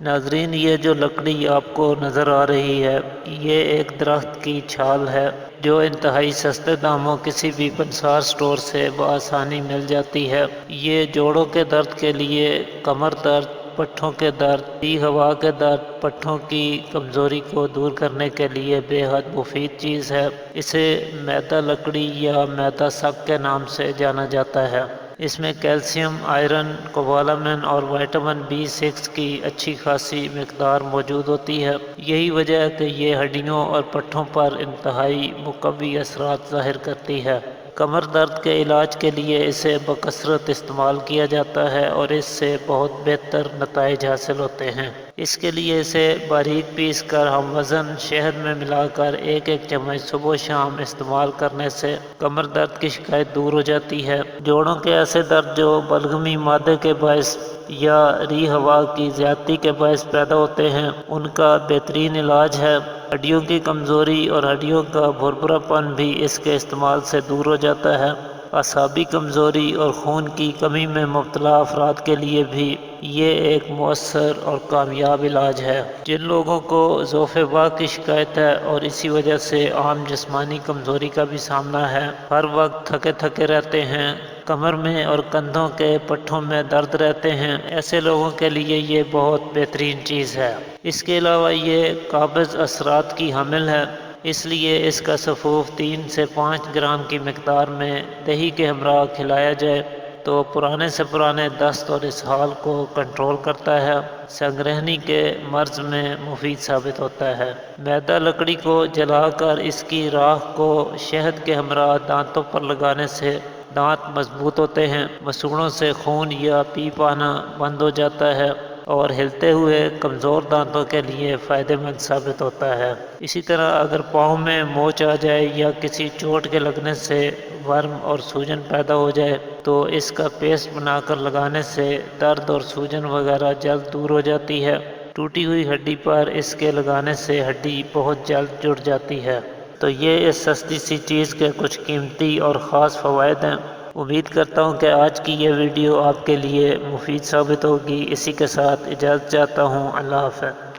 ناظرین، یہ جو لکڑی آپ کو نظر آ رہی ہے یہ ایک درخت کی چھال ہے جو انتہائی سستے داموں کسی بھی پنسار سٹور سے بآسانی مل جاتی ہے۔ یہ جوڑوں کے درد کے لیے، کمر درد، پٹھوں کے درد، ری ہوا کے درد، پٹھوں کی کمزوری کو دور کرنے کے لیے بے حد مفید چیز ہے۔ اسے میدا لکڑی یا میدا سگ کے نام سے جانا جاتا ہے۔ اس میں کیلشیم، آئرن، کوبالامن اور وٹامن B6 کی اچھی خاصی مقدار موجود ہوتی ہے۔ یہی وجہ ہے کہ یہ ہڈیوں اور پٹھوں پر انتہائی مقوی اثرات ظاہر کرتی ہے۔ کمر درد کے علاج کے لیے اسے بکثرت استعمال کیا جاتا ہے اور اس سے بہت بہتر نتائج حاصل ہوتے ہیں۔ اس کے لیے اسے باریک پیس کر ہم وزن شہد میں ملا کر ایک چمچ صبح و شام استعمال کرنے سے کمر درد کی شکایت دور ہو جاتی ہے۔ جوڑوں کے ایسے درد جو بلغمی مادے کے باعث یا ری ہوا کی زیادتی کے باعث پیدا ہوتے ہیں، ان کا بہترین علاج ہے۔ ہڈیوں کی کمزوری اور ہڈیوں کا بھربھرا پن بھی اس کے استعمال سے دور ہو جاتا ہے۔ اعصابی کمزوری اور خون کی کمی میں مبتلا افراد کے لیے بھی یہ ایک مؤثر اور کامیاب علاج ہے۔ جن لوگوں کو ضعف باک کی شکایت ہے اور اسی وجہ سے عام جسمانی کمزوری کا بھی سامنا ہے، ہر وقت تھکے تھکے رہتے ہیں، کمر میں اور کندھوں کے پٹھوں میں درد رہتے ہیں، ایسے لوگوں کے لیے یہ بہت بہترین چیز ہے۔ اس کے علاوہ یہ قابض اثرات کی حامل ہے، اس لیے اس کا سفوف 3 سے 5 گرام کی مقدار میں دہی کے ہمراہ کھلایا جائے تو پرانے سے پرانے دست اور اسہال کو کنٹرول کرتا ہے، سنگرہنی کے مرض میں مفید ثابت ہوتا ہے۔ میدا لکڑی کو جلا کر اس کی راکھ کو شہد کے ہمراہ دانتوں پر لگانے سے دانت مضبوط ہوتے ہیں، مسوڑھوں سے خون یا پیپ آنا بند ہو جاتا ہے اور ہلتے ہوئے کمزور دانتوں کے لیے فائدہ مند ثابت ہوتا ہے۔ اسی طرح اگر پاؤں میں موچ آ جائے یا کسی چوٹ کے لگنے سے ورم اور سوجن پیدا ہو جائے تو اس کا پیسٹ بنا کر لگانے سے درد اور سوجن وغیرہ جلد دور ہو جاتی ہے۔ ٹوٹی ہوئی ہڈی پر اس کے لگانے سے ہڈی بہت جلد جڑ جاتی ہے۔ تو یہ اس سستی سی چیز کے کچھ قیمتی اور خاص فوائد ہیں۔ امید کرتا ہوں کہ آج کی یہ ویڈیو آپ کے لیے مفید ثابت ہوگی۔ اسی کے ساتھ اجازت چاہتا ہوں۔ اللہ حافظ۔